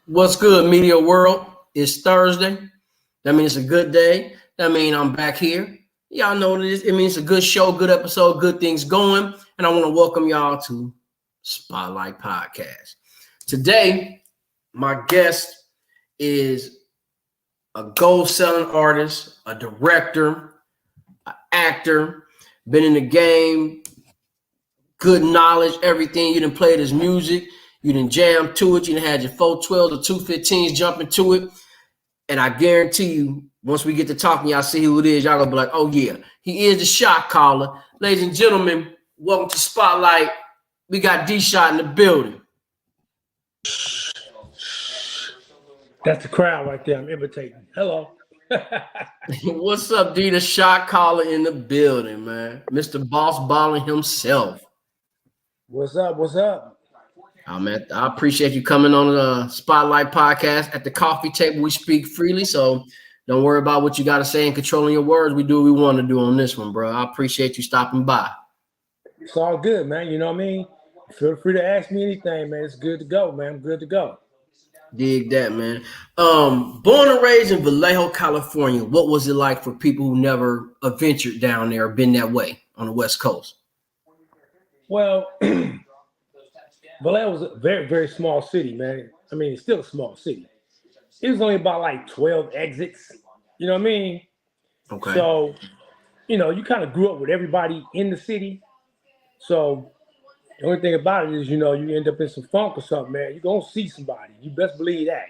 What's good, media world? It's Thursday. That means it's a good day. That means I'm back here. Y'all know what it is. It means a good show, good episode, good things going. And I want to welcome y'all to Spotlight Podcast. Today, my guest is a gold-selling artist, a director, an actor, been in the game, good knowledge, everything. You done played his music. You done jam to it. You done had your 412s or 215s jumping to it. And I guarantee you, once we get to talking, y'all see who it is. Y'all gonna be like, oh yeah, he is the shot caller. Ladies and gentlemen, welcome to Spotlight. We got D-Shot in the building. That's the crowd right there. I'm imitating. Hello. What's up, D? The shot caller in the building, man. Mr. Boss Balling himself. What's up? What's up? Oh, man, I appreciate you coming on the Spotlight Podcast. At the coffee table, we speak freely, so don't worry about what you got to say and controlling your words. We do what we want to do on this one, bro. I appreciate you stopping by. It's all good, man. You know what I mean? Feel free to ask me anything, man. It's good to go, man. I'm good to go. Dig that, man. Born and raised in Vallejo, California. What was it like for people who never ventured down there or been that way on the West Coast? Well, Vallejo was a very, very small city, man. I mean, it's still a small city. It was only about like 12 exits. You know what I mean? Okay. So, you know, you kind of grew up with everybody in the city. So the only thing about it is, you know, you end up in some funk or something, man. You're going to see somebody. You best believe that.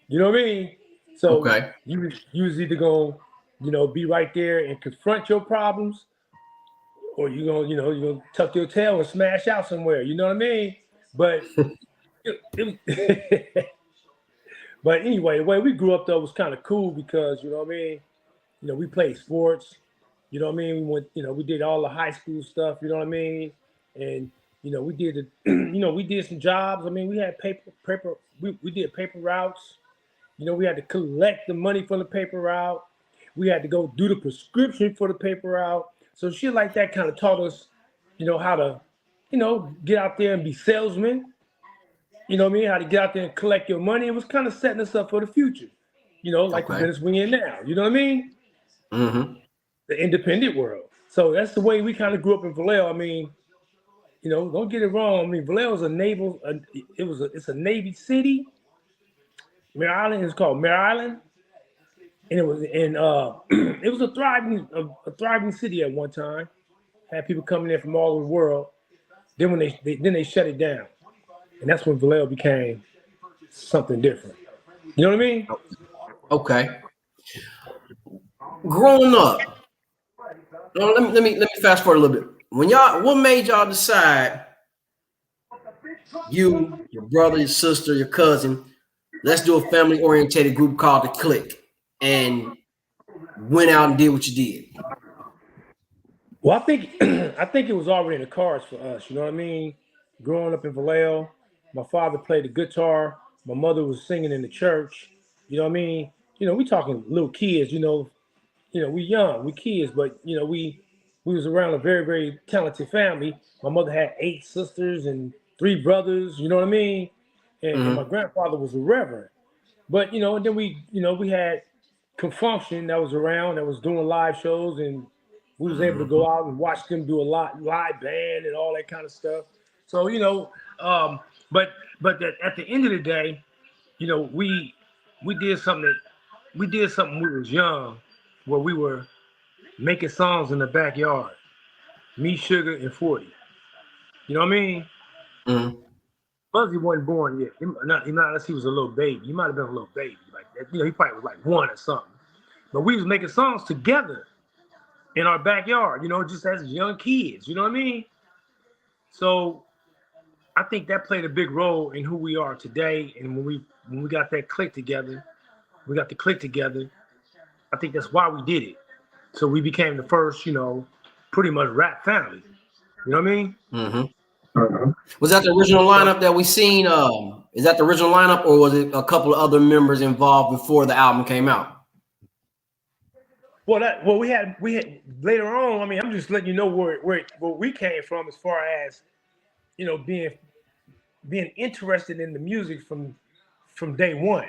You know what I mean? So okay. you was either going to, you know, be right there and confront your problems, or you're going to tuck your tail and smash out somewhere. You know what I mean? But but anyway, the way we grew up though was kind of cool because, you know what I mean? You know, we played sports. You know what I mean? We went, you know, we did all the high school stuff. You know what I mean? And you know, we did we did some jobs. I mean, we had paper. We did paper routes. You know, we had to collect the money for the paper route. We had to go do the prescription for the paper route. So shit like that kind of taught us, you know, how to, you know, get out there and be salesmen. You know what I mean? How to get out there and collect your money. It was kind of setting us up for the future. You know, like the business we in now. You know what I mean? Mm-hmm. The independent world. So that's the way we kind of grew up in Vallejo. I mean, you know, don't get it wrong. I mean, Vallejo is it's a Navy city. Mare Island is called Mare Island, and it was it was a thriving city at one time. Had people coming in from all over the world. Then when they shut it down, and that's when Vallejo became something different. You know what I mean? Okay. Growing up, let me fast forward a little bit. What made y'all decide? You, your brother, your sister, your cousin, let's do a family-oriented group called the Click, and went out and did what you did. Well, I think it was already in the cards for us. You know what I mean? Growing up in Vallejo, my father played the guitar. My mother was singing in the church. You know what I mean? You know, we talking little kids. You know, we young, we kids, but you know, we was around a very, very talented family. My mother had 8 sisters and 3 brothers. You know what I mean? And my grandfather was a reverend. But you know, and then we had Confunction that was around that was doing live shows, and we was able to go out and watch them do a live band and all that kind of stuff. So you know, but at the end of the day, you know, we did something when we was young, where we were making songs in the backyard. Me, Sugar, and 40. You know what I mean? Mm-hmm. Buzzy wasn't born yet. Not unless he was a little baby. He might have been a little baby like that. You know, he probably was like 1 or something. But we was making songs together in our backyard, you know, just as young kids. You know what I mean? So I think that played a big role in who we are today. And when we got that click together, we got the click together. I think that's why we did it. So we became the first, pretty much rap family. You know what I mean? Mm-hmm. Was that the original lineup that we seen? Is that the original lineup, or was it a couple of other members involved before the album came out? Well, we had later on. I mean, I'm just letting you know where we came from as far as being interested in the music from day one.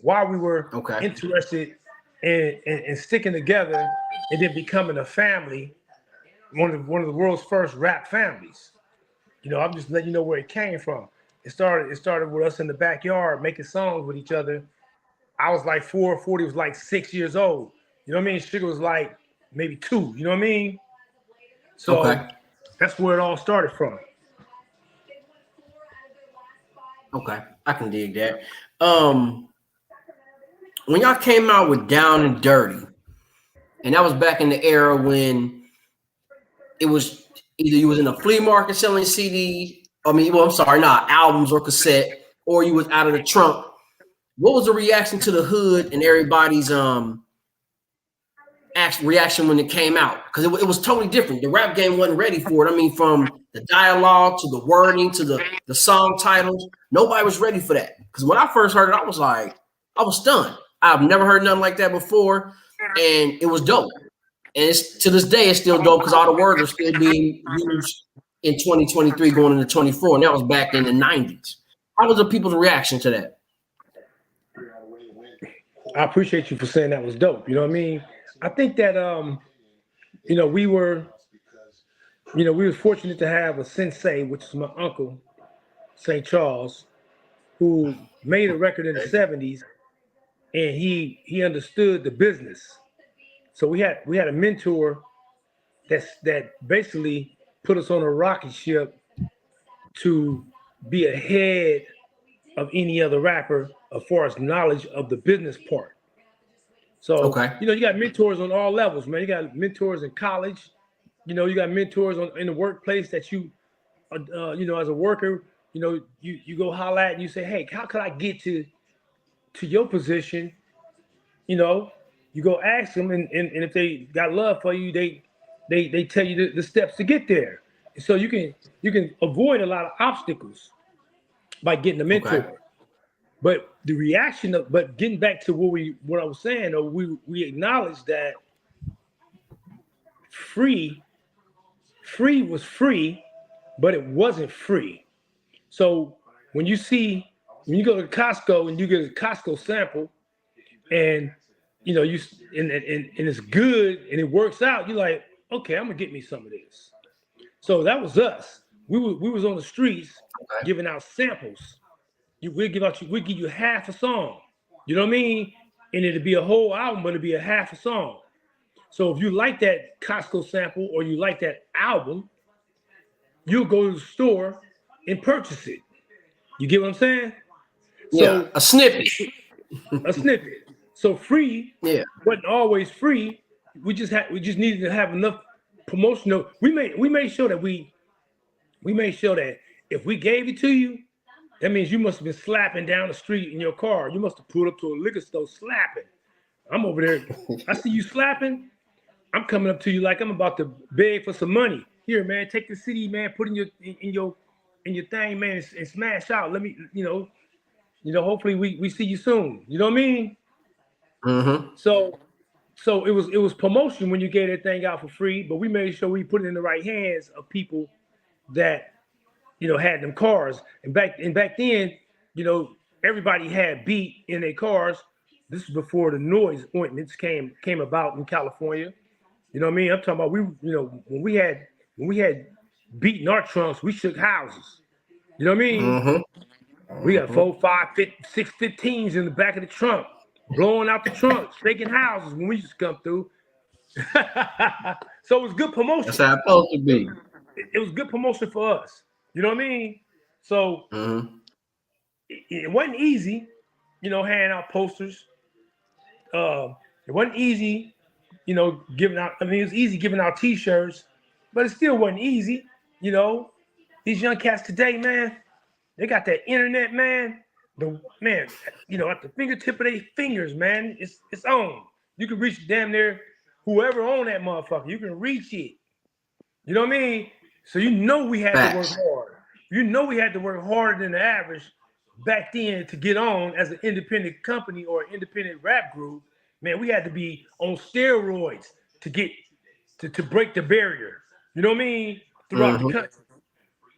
Why we were interested in sticking together and then becoming a family, one of the world's first rap families. I'm just letting you know where it came from. It started with us in the backyard making songs with each other. I was like 4, 40 was like 6 years old. You know what I mean? Sugar was like maybe 2. You know what I mean? So that's where it all started from. Okay, I can dig that. When y'all came out with Down and Dirty, and that was back in the era when it was either you was in a flea market selling CD. Albums or cassette, or you was out of the trunk. What was the reaction to the hood and everybody's reaction when it came out? Because it was totally different. The rap game wasn't ready for it. I mean, from the dialogue to the wording to the song titles, nobody was ready for that. Because when I first heard it, I was stunned. I've never heard nothing like that before, and it was dope. And it's to this day, it's still dope because all the words are still being used in 2023 going into 24, and that was back in the 90s. How was the people's reaction to that? I appreciate you for saying that was dope. You know what I mean? I think that we were fortunate to have a sensei, which is my uncle, St. Charles, who made a record in the 70s, and he understood the business. So we had a mentor that basically put us on a rocket ship to be ahead of any other rapper as far as knowledge of the business part. So you got mentors on all levels, man. You got mentors in college. You got mentors in the workplace that you as a worker, you go holler at and you say, hey, how could I get to your position? You go ask them, and if they got love for you, they tell you the steps to get there. So you can avoid a lot of obstacles by getting a mentor. But the reaction but getting back to what I was saying, we acknowledge that free was free, but it wasn't free. So when you go to Costco and you get a Costco sample, and and it's good and it works out, you're like, okay, I'm gonna get me some of this. So that was us. We was on the streets giving out samples. We give you half a song. You know what I mean? And it'd be a whole album, but it'd be a half a song. So if you like that Costco sample or you like that album, you'll go to the store and purchase it. You get what I'm saying? So a snippet. A snippet. So free wasn't always free. We just needed to have enough promotional. We made sure that if we gave it to you, that means you must have been slapping down the street in your car. You must have pulled up to a liquor store slapping. I'm over there. I see you slapping. I'm coming up to you like I'm about to beg for some money. Here, man, take the CD, man. Put in your thing, man, and smash out. Let me, hopefully we see you soon. You know what I mean? Mm-hmm. So it was promotion when you gave that thing out for free, but we made sure we put it in the right hands of people that had them cars. And back then, everybody had beat in their cars. This is before the noise ordinance came about in California. You know what I mean? I'm talking about when we had beat in our trunks, we shook houses. You know what I mean? Mm-hmm. We got 4, 5, 6 15s in the back of the trunk, blowing out the trunk, shaking houses when we used to come through. So it was good promotion. That's how it's supposed to be. It was good promotion for us. You know what I mean? So it wasn't easy, handing out posters. It wasn't easy, giving out. I mean, it was easy giving out T-shirts, but it still wasn't easy. These young cats today, man, they got that internet, man. At the fingertip of their fingers, man. It's on. You can reach damn near whoever owned that motherfucker. You can reach it. You know what I mean? So you know we had to work Facts. hard. You know we had to work harder than the average back then to get on as an independent company or an independent rap group. Man, we had to be on steroids to get to break the barrier. You know what I mean? Throughout the country.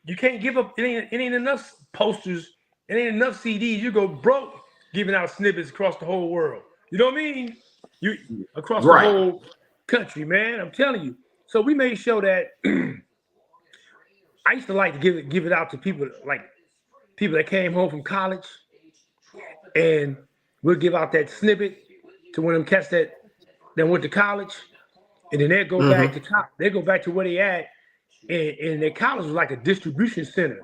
You can't give up. It ain't enough posters. It ain't enough CDs. You go broke giving out snippets across the whole world. You know what I mean? You across the Right. whole country, man. I'm telling you. So we made sure that I used to like to give it out to people that came home from college, and we'll give out that snippet to one of them cats that went to college, and then they go back to they go back to where they at, and their college was like a distribution center.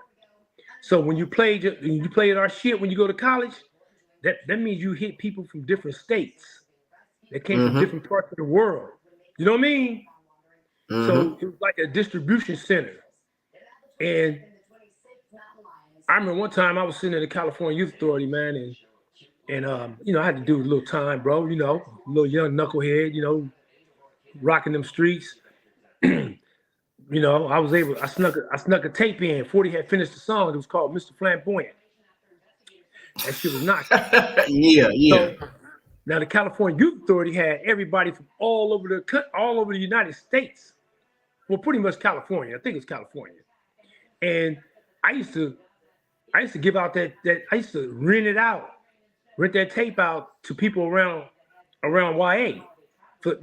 So when you played our shit when you go to college, that means you hit people from different states that came from different parts of the world. You know what I mean? So it was like a distribution center. And I remember one time I was sitting at the California Youth Authority, man, and I had to do a little time, bro. A little young knucklehead, rocking them streets. I snuck a tape in. 40 had finished the song. It was called Mr. Flamboyant. That shit was knocking. Yeah. So, now the California Youth Authority had everybody from all over the United States. Well, pretty much California. I think it's California. And I used to give out that I used to rent that tape out to people around YA. For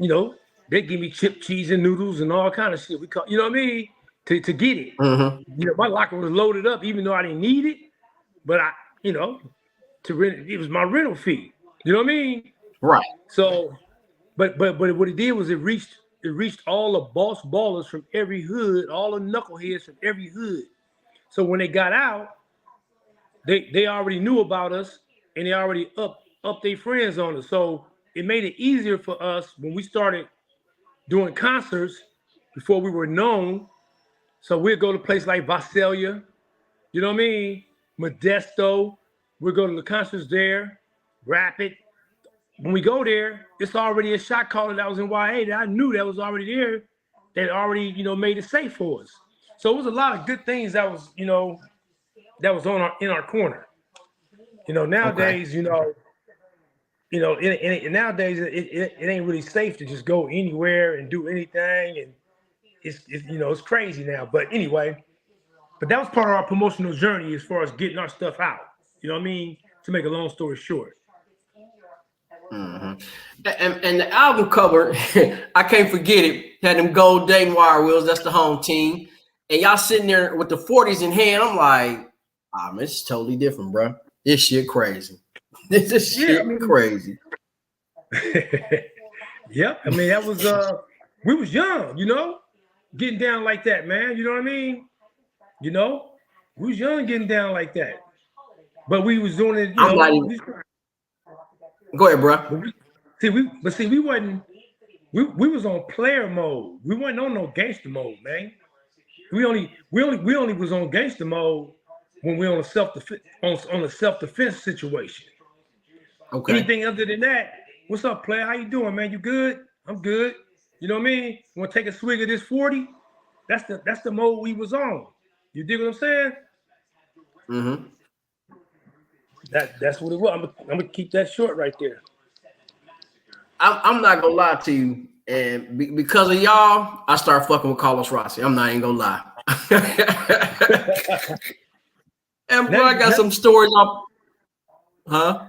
they give me chip, cheese, and noodles and all kind of shit. We call, you know what I mean? To get it. My locker was loaded up, even though I didn't need it. But to rent it was my rental fee. You know what I mean? Right. So, but what it did was it reached all the boss ballers from every hood, all the knuckleheads from every hood. So when they got out, they already knew about us and they already up their friends on us. So it made it easier for us when we started doing concerts before we were known. So we'd go to places like Visalia, you know what I mean? Modesto. We'd go to the concerts there, Rapid. When we go there, it's already a shot caller that was in YA that I knew that was already there, that already, made it safe for us. So it was a lot of good things that was, that was in our corner. Nowadays, nowadays it ain't really safe to just go anywhere and do anything, and it's crazy now. But anyway, that was part of our promotional journey as far as getting our stuff out. You know what I mean? To make a long story short. And the album cover, I can't forget it. Had them gold Dayton wire wheels. That's the home team. And y'all sitting there with the 40s in hand. I'm like, man, it's totally different, bro. This shit crazy. This shit crazy. Yep. I mean, that was we was young, getting down like that, man. You know what I mean? We was young getting down like that. But we was doing it, Go ahead, bro. We wasn't. We was on player mode. We wasn't on no gangster mode, man. We only was on gangster mode when we on a self-defense situation. Okay. Anything other than that, what's up, player? How you doing, man? You good? I'm good. You know what I mean? Want to take a swig of this 40? That's the mode we was on. You dig what I'm saying? That's what it was. I'm gonna keep that short right there. I'm not gonna lie to you, and because of y'all, I start fucking with Carlos Rossi. I'm not even gonna lie. And bro, I got some stories off. Huh?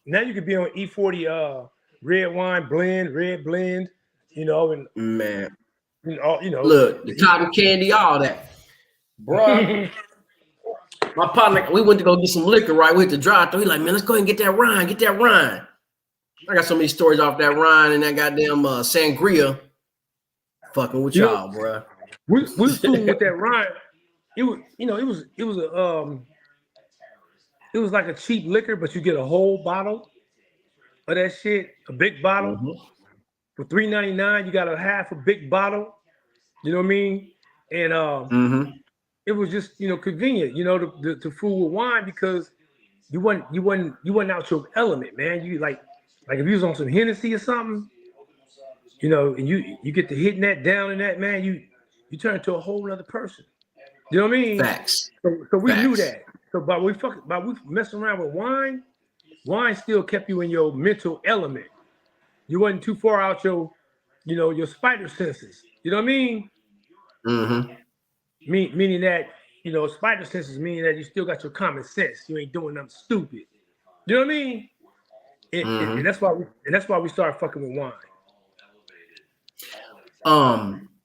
Now you could be on E40 red blend, and man, look, the cotton candy, all that, bro. My partner, we went to go get some liquor, right? We hit the drive-thru. He like, man, let's go ahead and get that Rhine. I got so many stories off that Rhine and that goddamn sangria. Fucking with y'all, bro. We was fooling with that Rhine. It was like a cheap liquor, but you get a whole bottle of that shit, a big bottle for $3.99. You got a half a big bottle. You know what I mean? And it was just convenient, to fool with wine because you wasn't out your element, man. You like if you was on some Hennessy or something, You know, and you get to hitting that down and that, man, you turn into a whole other person. You know what I mean? Facts. So we knew Facts. that. So by we messing around with wine still kept you in your mental element. You wasn't too far out your spider senses. You know what I mean? Mm-hmm. Meaning that, spider senses meaning that you still got your common sense. You ain't doing nothing stupid. You know what I mean? And Mm-hmm. that's why we started fucking with wine.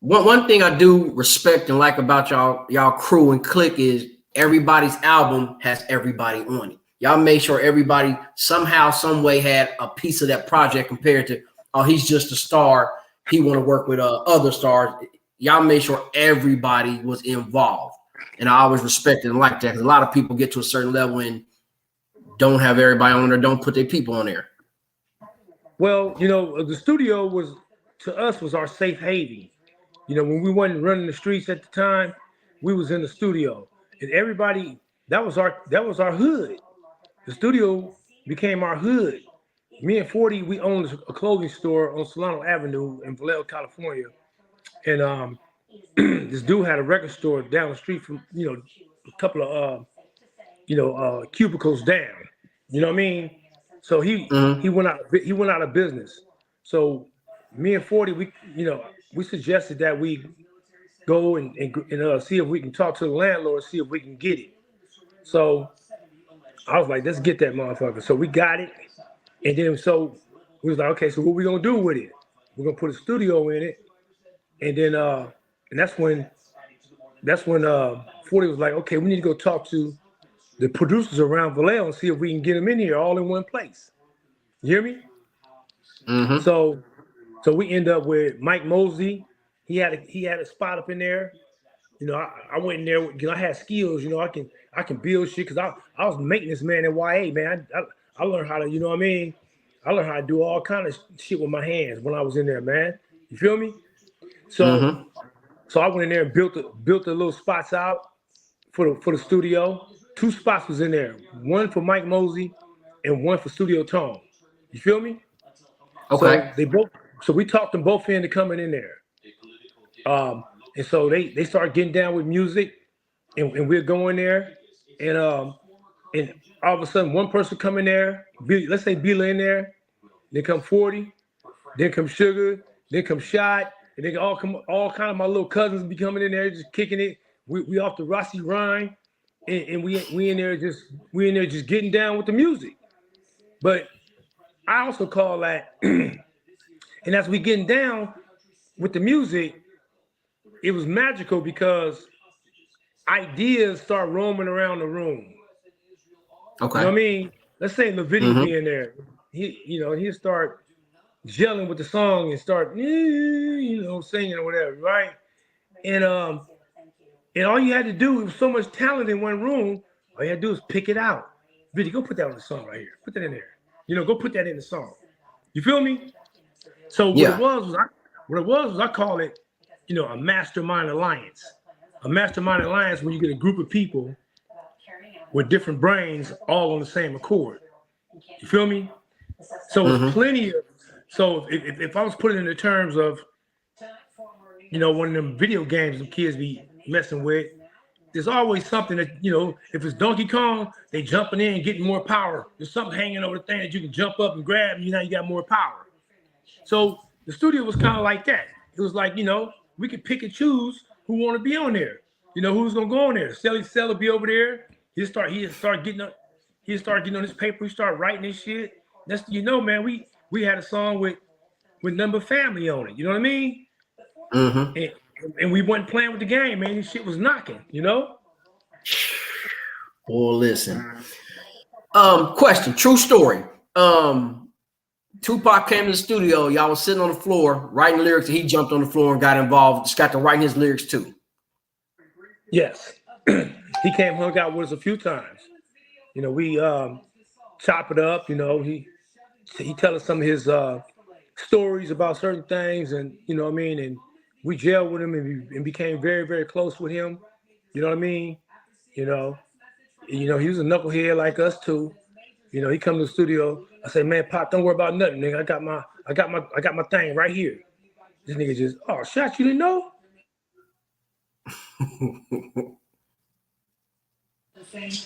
One thing I do respect and like about y'all crew and clique is everybody's album has everybody on it. Y'all make sure everybody somehow, some way had a piece of that project compared to, oh, he's just a star. He want to work with other stars. Y'all make sure everybody was involved. And I always respect it and like that because a lot of people get to a certain level and don't have everybody on there, don't put their people on there. Well, the studio was our safe haven. When we wasn't running the streets at the time, we was in the studio, and everybody that was our hood. The studio became our hood. Me and 40, we owned a clothing store on Solano Avenue in Vallejo, California, and this dude had a record store down the street from a couple of cubicles down. You know what I mean? So he Mm-hmm. went out of business. So me and 40, we suggested that we go and see if we can talk to the landlord, see if we can get it. So I was like, let's get that motherfucker. So we got it, and then so we was like, okay, so what we gonna do with it? We're gonna put a studio in it, and then and that's when 40 was like, okay, we need to go talk to the producers around Vallejo and see if we can get them in here all in one place. You hear me? Mm-hmm. So we end up with Mike Mosley. He had a spot up in there. I went in there. I had skills. I can build shit because I was a maintenance man at YA, man. I learned how to, you know what I mean. I learned how to do all kind of shit with my hands when I was in there, man. You feel me? So Mm-hmm. so I went in there and built the little spots out for the studio. Two spots was in there. One for Mike Mosley and one for Studio Tone. You feel me? So Okay. we talked them both into coming in there. Um, and so they started getting down with music, and we're going there, and all of a sudden one person come in there, let's say Bila in there, then come 40, then come Sugar, then come Shot, and then all kind of my little cousins be coming in there just kicking it. We off the Rossi Rhyme, and we in there just getting down with the music. But I also call that, and as we getting down with the music, it was magical because ideas start roaming around the room. You know Okay. what I mean? Let's say Lavidi Mm-hmm. being there, he'll start gelling with the song and start, singing or whatever, right? And and all you had to do, it was so much talent in one room. All you had to do is pick it out. Vidi, go put that on the song right here. Put that in there. Go put that in the song. You feel me? So what it Yeah. was I call it, a mastermind alliance. A mastermind alliance when you get a group of people with different brains all on the same accord. You feel me? So it's Mm-hmm. plenty of. So if I was putting it in the terms of, one of them video games the kids be messing with, there's always something that, if it's Donkey Kong, they jumping in and getting more power. There's something hanging over the thing that you can jump up and grab, and you got more power. So the studio was kind of like that. It was like, we could pick and choose who want to be on there. Who's gonna go on there. Sell be over there. He'd start getting on his paper, he start writing his shit. That's man, we had a song with Number Family on it. You know what I mean? Mm-hmm. And, and we wasn't playing with the game, man. This shit was knocking. Well, listen. Question, true story. Tupac came to the studio, y'all was sitting on the floor writing lyrics, and he jumped on the floor and got involved, just got to writing his lyrics too. Yes. He came hung out with us a few times. We chop it up, he tell us some of his stories about certain things, and what I mean, and we jailed with him and became very, very close with him. You know what I mean? You know, he was a knucklehead like us too. He come to the studio. I say, man, Pop, don't worry about nothing, nigga. I got my thing right here. This nigga just, oh, shot, you didn't know?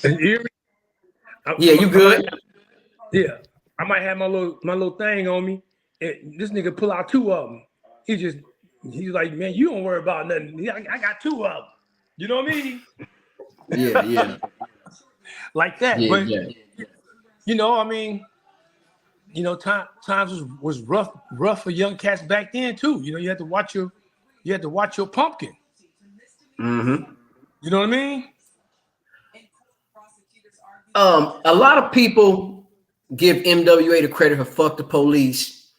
And Erie, Yeah, you good? I might have my little thing on me. And this nigga pull out 2 of them. He's like, man, you don't worry about nothing. I got 2 of them. You know what I mean? Yeah. Like that. Yeah, But yeah. you know, I mean, you know, times was rough for young cats back then too. You know, you had to watch your pumpkin. Mm-hmm. You know what I mean? A lot of people give MWA the credit for "Fuck the Police,"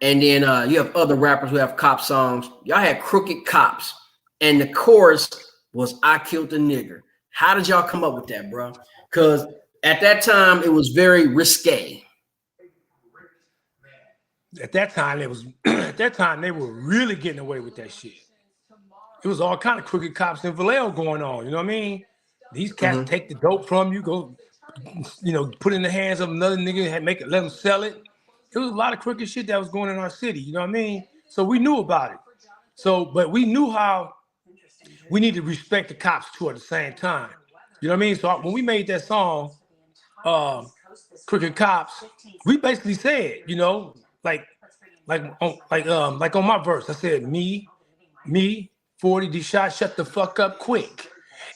and then you have other rappers who have cop songs. Y'all had "Crooked Cops," and the chorus was "I killed a nigger." How did y'all come up with that, bro? Because at that time it was very risque. At that time, they were really getting away with that shit. It was all kind of crooked cops in Vallejo going on. You know what I mean? These cats take the dope from you, go, you know, put it in the hands of another nigga and let them sell it. It was a lot of crooked shit that was going on in our city. You know what I mean? So we knew about it. So, but we knew how we need to respect the cops too at the same time. You know what I mean? So when we made that song, Crooked Cops, we basically said, you know, like on my verse, I said, me, 40 D shot, shut the fuck up quick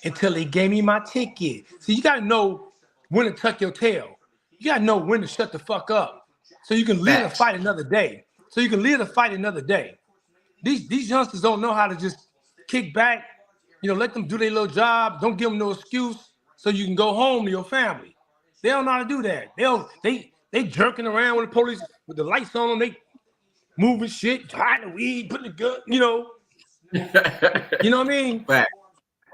until they gave me my ticket. So you gotta know when to tuck your tail. You gotta know when to shut the fuck up. So you can live to fight another day. These youngsters don't know how to just kick back, you know, let them do their little job. Don't give them no excuse so you can go home to your family. They don't know how to do that. They jerking around with the police with the lights on them. They moving shit, hiding the weed, putting the gun, you know. You know what I mean? Right.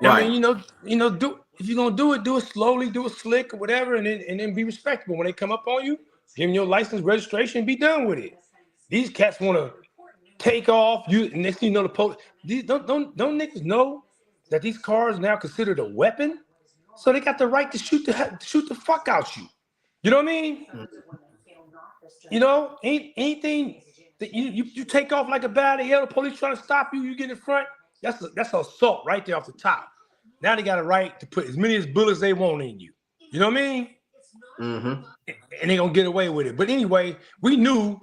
I mean, you know, if you're gonna do it slowly, do it slick or whatever, and then be respectable. When they come up on you, give them your license, registration, be done with it. These cats want to take off. Next thing you know, the police. These don't niggas know that these cars now considered a weapon, so they got the right to shoot the fuck out you. You know what I mean? You know, anything that you take off like a bat out of hell, the police trying to stop you, you get in front. That's assault right there off the top. Now they got a right to put as many bullets they want in you. You know what I mean? Mm-hmm. And they gonna get away with it. But anyway, we knew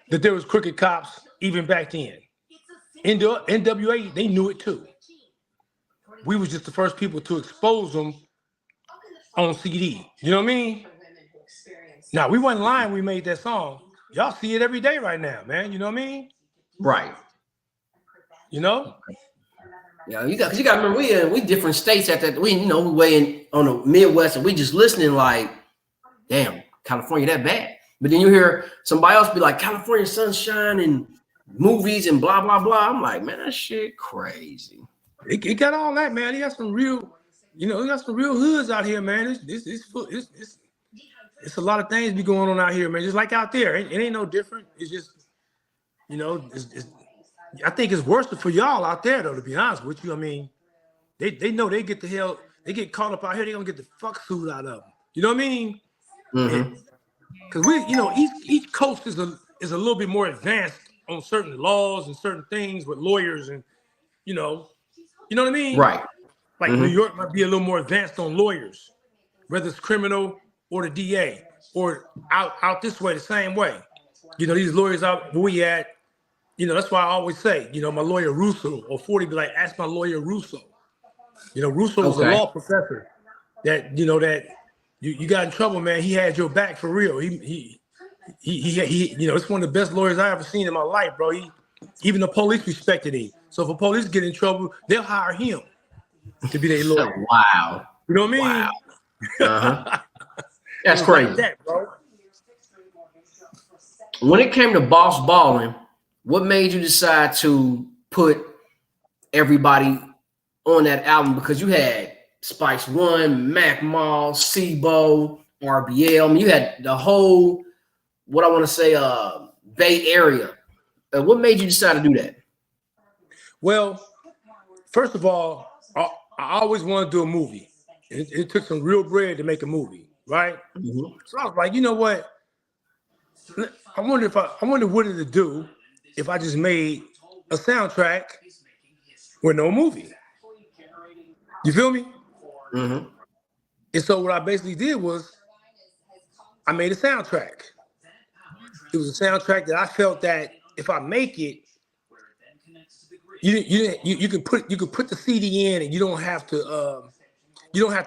that there was crooked cops even back then. In the NWA, they knew it too. We was just the first people to expose them on CD. You know what I mean? Now, we wasn't lying when we made that song. Y'all see it every day right now, man. You know what I mean? Right. You know? Yeah, you got to remember we different states at that. We way in on the Midwest, and we just listening like, damn, California that bad. But then you hear somebody else be like, California sunshine and movies and blah blah blah. I'm like, man, that shit crazy. It got all that, man. He got some real, you know, he got some real hoods out here, man. It's a lot of things be going on out here, man. Just like out there, it ain't no different. It's just, you know, I think it's worse for y'all out there, though. To be honest with you, I mean, they know they get caught up out here. They gonna get the fuck suit out of them. You know what I mean? Because we, you know, each coast is a little bit more advanced on certain laws and certain things with lawyers and, you know what I mean? Right. Like New York might be a little more advanced on lawyers, whether it's criminal or the DA or out this way the same way. You know, these lawyers out where we at, you know, that's why I always say, you know, my lawyer Russo or 40 be like, ask my lawyer Russo. You know, Russo was a law professor that, you know, that you got in trouble, man. He had your back for real. He you know, it's one of the best lawyers I ever seen in my life, bro. Even the police respected him. So if a police get in trouble, they'll hire him to be their lawyer. Wow. You know what I mean? Wow. That's crazy. Like that, bro. When it came to Boss Ballin', what made you decide to put everybody on that album? Because you had Spice One, Mac Mall, Sibo, RBL. I mean, you had the whole, what I want to say, Bay Area. What made you decide to do that? Well, first of all, I always wanted to do a movie. It took some real bread to make a movie, right? So I was like, you know what? I wonder what it'll do if I just made a soundtrack with no movie. You feel me? Mm-hmm. And so what I basically did was I made a soundtrack. It was a soundtrack that I felt that if I make it, you can put the CD in and you don't have to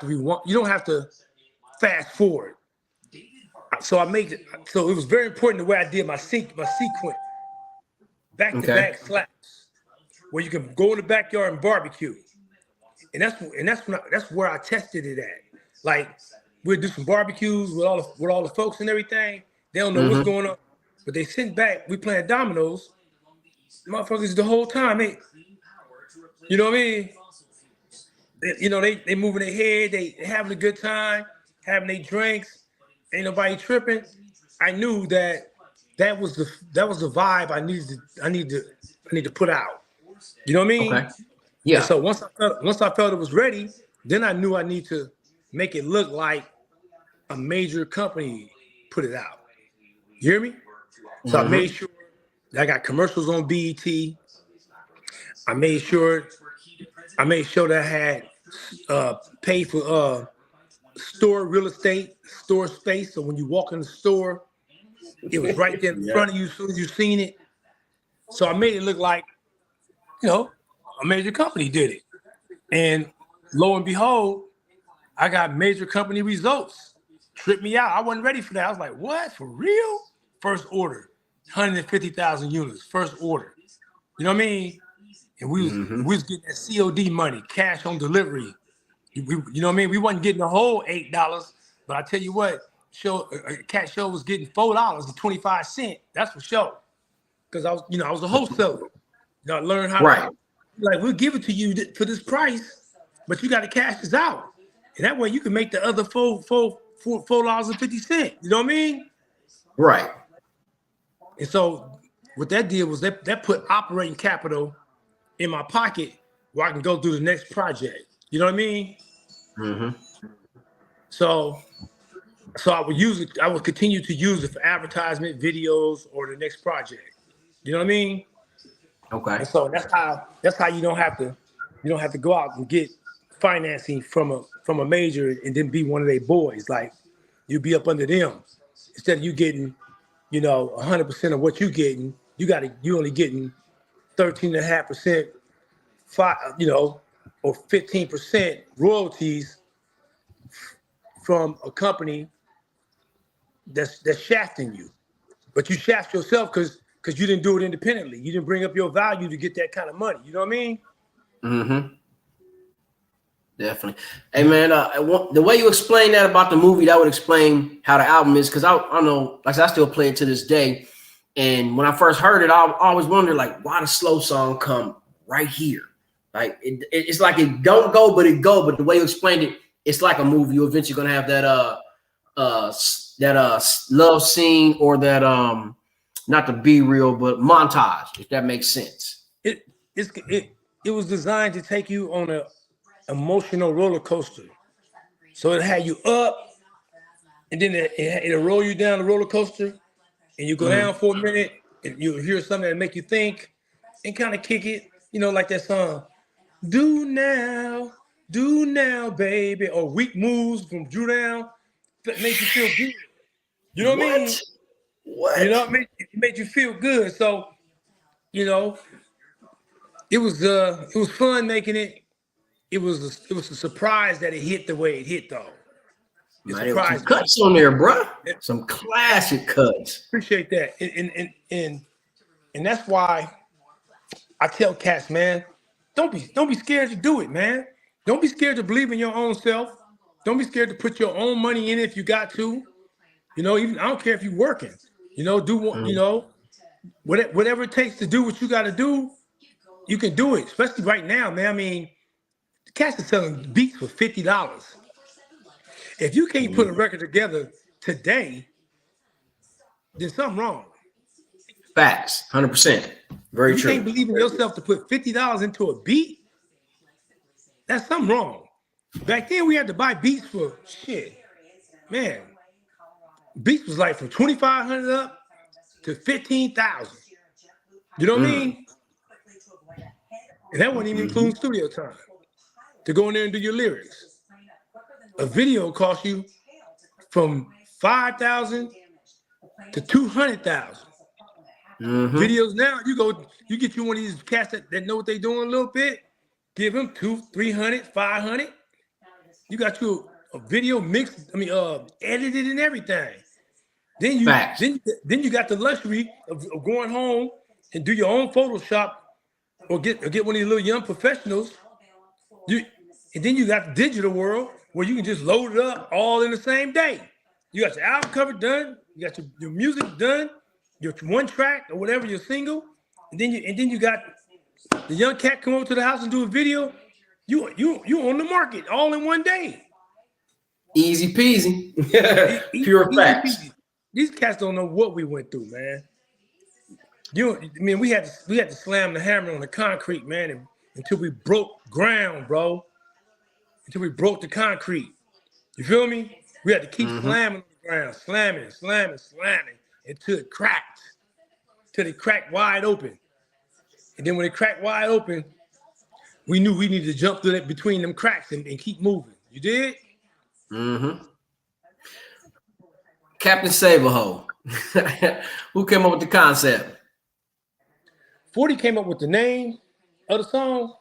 rewind, you don't have to fast forward. So I made it. So it was very important the way I did my sequence, back to Okay. back slaps, where you can go in the backyard and barbecue. And that's where I tested it at. Like we'll do some barbecues with all the folks and everything. They don't know what's Mm-hmm. going on, but they sit back. We playing dominoes, motherfuckers the whole time. You know what I mean? They moving their head. They having a good time, having their drinks. Ain't nobody tripping. I knew that was the vibe I need to put out. You know what I mean? Okay. And Yeah. so once I felt it was ready, then I knew I need to make it look like a major company put it out. You hear me? So I made Mm-hmm. sure that I got commercials on BET. I made sure that I had paid for store real estate, store space. So when you walk in the store, it was right there in Yeah. front of you as soon as you seen it. So I made it look like, a major company did it. And lo and behold, I got major company results. Tripped me out. I wasn't ready for that. I was like, what? For real? First order, 150,000 units, first order. You know what I mean? And we Mm-hmm. was getting that COD money, cash on delivery. You know what I mean? We wasn't getting the whole $8, but I tell you what, Cat Show was getting $4.25. That's for sure. Because I was a wholesaler. I learned how to Right. we'll give it to you for this price, but you got to cash this out, and that way you can make the other $4.50. You know what I mean? Right. And so what that did was that put operating capital in my pocket where I can go do the next project. You know what I mean? Mm-hmm. So I would use it. I would continue to use it for advertisement, videos, or the next project. You know what I mean? Okay. And so that's how you don't have to go out and get financing from a major and then be one of their boys. Like you be up under them instead of you getting 100% of what you getting. You only getting 13.5%, or 15% royalties from a company that's shafting you. But you shaft yourself because you didn't do it independently. You didn't bring up your value to get that kind of money. You know what I mean? Mm-hmm. Definitely. Hey man, the way you explain that about the movie, that would explain how the album is. Because I know, like I still play it to this day. And when I first heard it, I always wondered like, why the slow song come right here? Like it's like it don't go, but it go. But the way you explained it, it's like a movie. You're eventually gonna have that love scene or that not to be real, but montage, if that makes sense. It was designed to take you on a emotional roller coaster. So it had you up, and then it'll roll you down the roller coaster, and you go down Mm-hmm. for a minute, and you'll hear something that make you think, and kind of kick it, like that song, Do Now, Baby," or "Weak Moves" from Drew Down, that makes you feel good. You know what I mean? What? What? It made you feel good. So, it was fun making it. It was a surprise that it hit the way it hit, though. It Man, there was some surprised me. cuts on there, bro. Some classic cuts. Appreciate that, and that's why I tell cats, man, don't be scared to do it, man. Don't be scared to believe in your own self. Don't be scared to put your own money in it if you got to. Even I don't care if you're working. Whatever it takes to do what you got to do, you can do it. Especially right now, man. I mean, the cats are selling beats for $50. If you can't put a record together today, then something wrong. Facts, 100%. Very If you can't true. believe in yourself to put $50 into a beat, that's something wrong. Back then, we had to buy beats for shit. Man, beats was like from 2,500 up to 15,000. You know what I mean? And that wasn't even including studio time to go in there and do your lyrics. A video costs you from 5,000 to 200,000. Videos now, you get you one of these cats that know what they doing a little bit, give them 200, 300, 500. You got you a video mixed, edited and everything. Then you got the luxury of going home and do your own Photoshop or get one of these little young professionals. And then you got the digital world where you can just load it up all in the same day. You got your album cover done, you got your music done, your one track or whatever, your single, and then you got the young cat come over to the house and do a video. You on the market all in one day. Easy peasy. Pure facts. Peasy. These cats don't know what we went through, man. We had to slam the hammer on the concrete, man, until we broke ground, bro. Until we broke the concrete. You feel me? We had to keep slamming on the ground, slamming until it cracked. Till it cracked wide open. And then when it cracked wide open, we knew we needed to jump through that between them cracks and keep moving. You did? Captain Saberho. Who came up with the concept? 40 came up with the name of the song.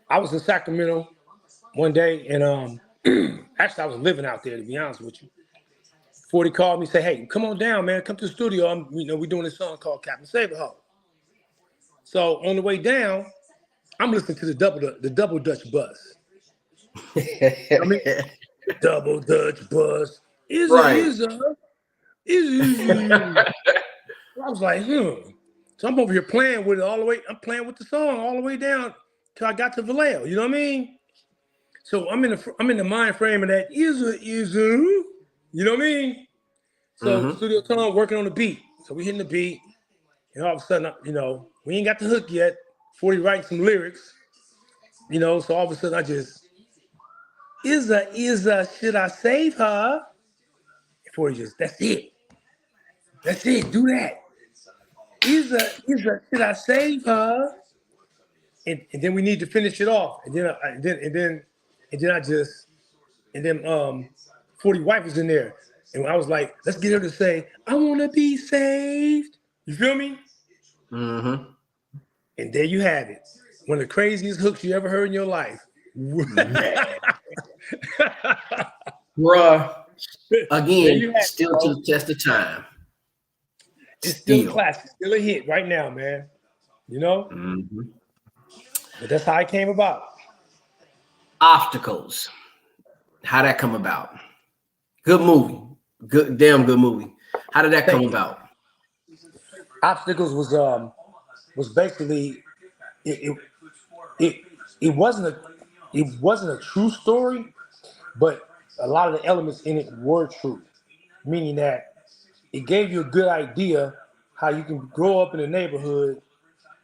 I was in Sacramento one day, and actually I was living out there, to be honest with you. 40 called me and said, "Hey, come on down, man. Come to the studio. We're doing this song called Captain Saberho." So on the way down, I'm listening to the double Dutch bus. Double Dutch bus. Is I was like, So I'm over here playing with it all the way. I'm playing with the song all the way down till I got to Vallejo. You know what I mean? So I'm in the mind frame of that you know what I mean? So studio time working on the beat. So we hitting the beat, and all of a sudden, we ain't got the hook yet. 40 writing some lyrics, So all of a sudden, I just should I save her? 40 just that's it. Do that. Should I save her? And then we need to finish it off. And then 40 wife was in there. And I was like, let's get her to say, "I want to be saved." You feel me? And there you have it. One of the craziest hooks you ever heard in your life. Bruh. Again, still to the test of time. It's still a classic, still a hit right now, man. But that's how it came about. Obstacles. How'd that come about? Good movie. Damn good movie. How did that come about? Obstacles was basically it wasn't a true story, but a lot of the elements in it were true, meaning that it gave you a good idea how you can grow up in a neighborhood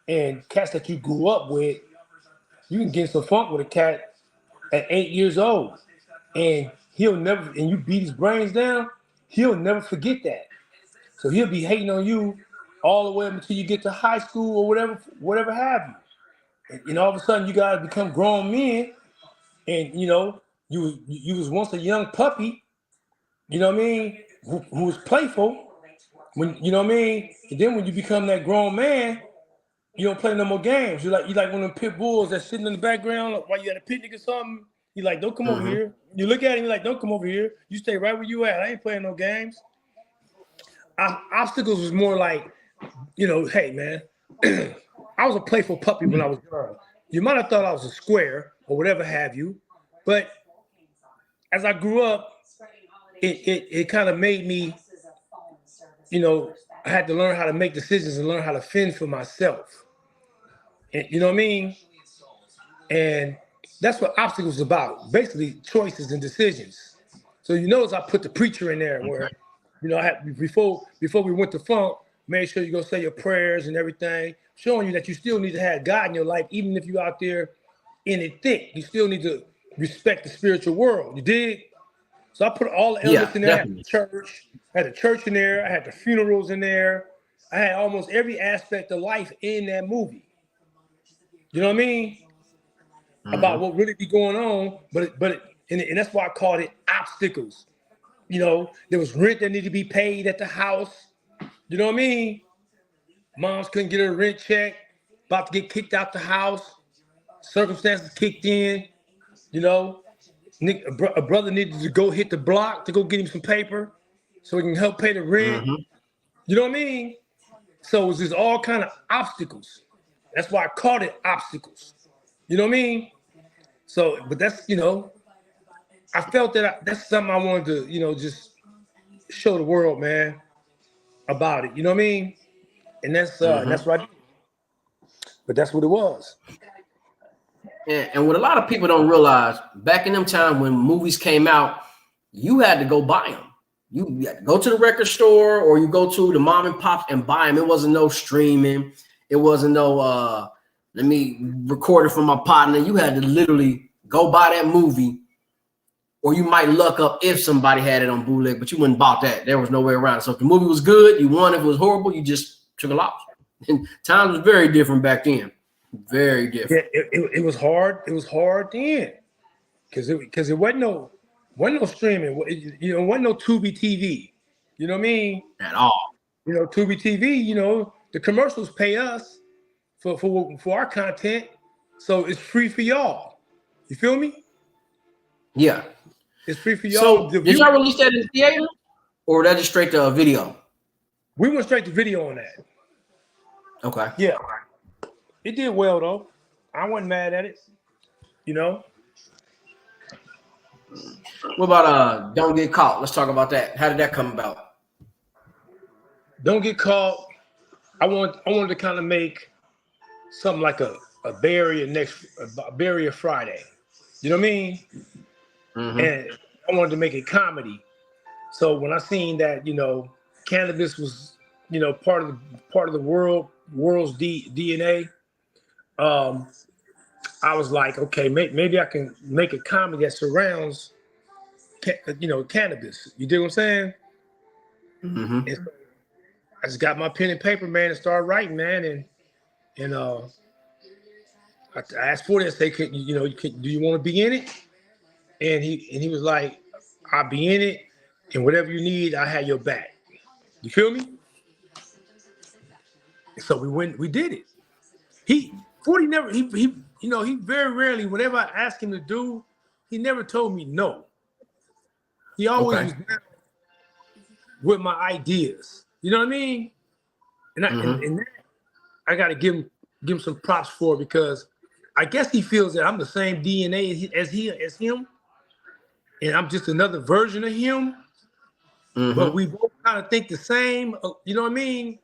and cats that you grew up with, you can get some funk with a cat at 8 years old, and you beat his brains down, he'll never forget that. So he'll be hating on you all the way up until you get to high school or whatever have you. And all of a sudden you guys become grown men, and you was once a young puppy, who was playful. When you know what I mean? And then when you become that grown man, you don't play no more games. You like one of them pit bulls that's sitting in the background while you at a picnic or something. You like, "Don't come over here." You look at him, you're like, "Don't come over here. You stay right where you at. I ain't playing no games." Obstacles was more like, hey man, I was a playful puppy when I was young. You might have thought I was a square or whatever have you, but as I grew up, it kind of made me, I had to learn how to make decisions and learn how to fend for myself. And, you know what I mean? And that's what obstacles is about. Basically, choices and decisions. So you notice I put the preacher in there where, I had before we went to funk, made sure you go say your prayers and everything, showing you that you still need to have God in your life, even if you're out there in it thick. You still need to respect the spiritual world. You dig? So I put all the elements in there. I had the church in there. I had the funerals in there. I had almost every aspect of life in that movie. You know what I mean? About what really be going on, and that's why I called it obstacles. You know, there was rent that needed to be paid at the house. You know what I mean? Moms couldn't get her rent check, about to get kicked out the house. Circumstances kicked in. You know, a brother needed to go hit the block to go get him some paper so he can help pay the rent. You know what I mean? So it was just all kind of obstacles. That's why I called it obstacles. You know what I mean? So, but that's, I felt that that's something I wanted to, just show the world, man, about it. You know what I mean? And that's what I did. But that's what it was. And what a lot of people don't realize, back in them time when movies came out, you had to go buy them. You had to go to the record store or you go to the mom and pops and buy them. It wasn't no streaming. It wasn't no let me record it from my partner. You had to literally go buy that movie, or you might luck up if somebody had it on bootleg, but you wouldn't bought that. There was no way around it. So if the movie was good, you won. If it was horrible, you just took a loss. And times was very different back then. Very different. Yeah, it was hard. It was hard then, because it wasn't no streaming. Wasn't no Tubi TV. You know what I mean? At all. Tubi TV. The commercials pay us for our content, so it's free for y'all. You feel me? Yeah, it's free for y'all. So did y'all release that in the theater, or that just straight to video? We went straight to video on that. Okay. Yeah. It did well though. I wasn't mad at it. What about Don't Get Caught? Let's talk about that. How did that come about? Don't Get Caught. I wanted to kind of make something like a Bay Area Friday. You know what I mean? And I wanted to make it comedy. So when I seen that, cannabis was, part of the world's DNA. I was like, okay, maybe I can make a comedy that surrounds, cannabis. You dig what I'm saying? And so I just got my pen and paper, man, and started writing, man, and I asked for this. Say, do you want to be in it? And he was like, I'll be in it, and whatever you need, I have your back. You feel me? And so we did it. He very rarely, whenever I asked him to do, he never told me no. He always was down with my ideas. You know what I mean? And I got to give him some props for it, because I guess he feels that I'm the same DNA as him, and I'm just another version of him. But we both kind of think the same. You know what I mean?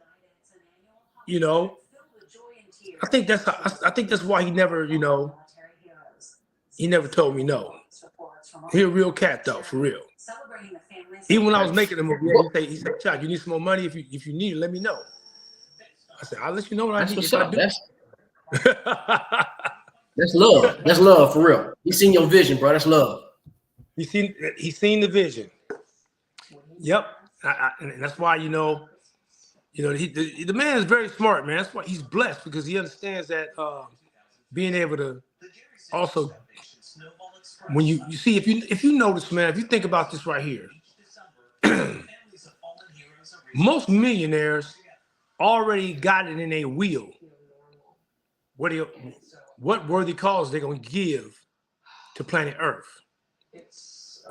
I think that's why he never, he never told me no. He a real cat though, for real. Even when I was making the movie, he said, "Chuck, you need some more money. If you need it, let me know." I said, "I'll let you know what I need if I do." That's love. That's love for real. He's seen your vision, bro. That's love. He's seen the vision. Yep, and that's why the man is very smart, man. That's why he's blessed, because he understands that being able to also, when you see, if you notice, man, if you think about this right here, most millionaires already got it in their wheel. What worthy cause they're gonna give to planet Earth?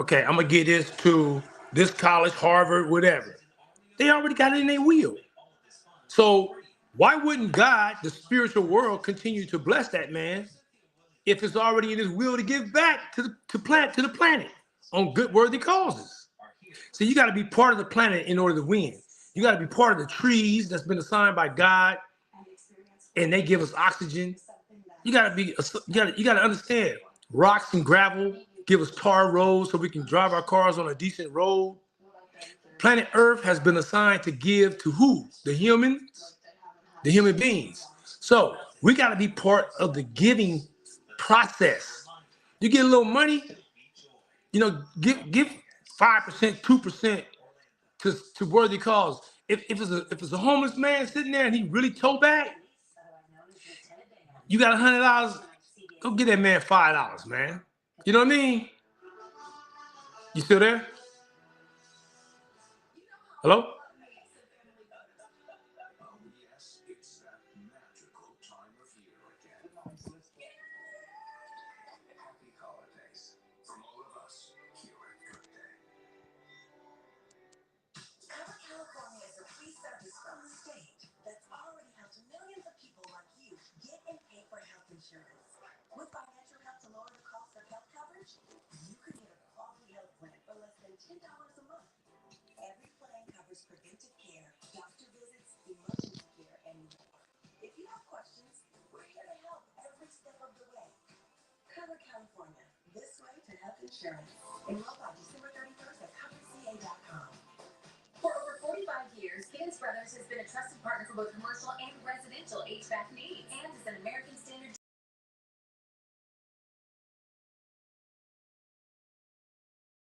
Okay, I'm gonna give this to this college, Harvard, whatever. They already got it in their wheel. So why wouldn't God, the spiritual world, continue to bless that man if it's already in his will to give back to the planet on good, worthy causes? So you got to be part of the planet in order to win. You got to be part of the trees that's been assigned by God, and they give us oxygen. You got to understand, rocks and gravel give us tar roads so we can drive our cars on a decent road. Planet Earth has been assigned to give to who? The human beings. So we got to be part of the giving process. You get a little money, give 5%, 2% to worthy cause. if it's a homeless man sitting there and he really toe back, you got $100. Go get that man $5, man. You know what I mean? You still there? Hello? California is a free service from the state that's already helped millions of people like you get and pay for health insurance. With financial help to lower the cost of health coverage, you could get a quality health plan for less than $10 a month. Every plan covers preventive care, doctor visits, emergency care, and more. If you have questions, we're here to help every step of the way. Cover California, this way to health insurance. Enroll by December 31st at coverca.com. For over 45 years, Gibbs Brothers has been a trusted partner for both commercial and residential HVAC needs.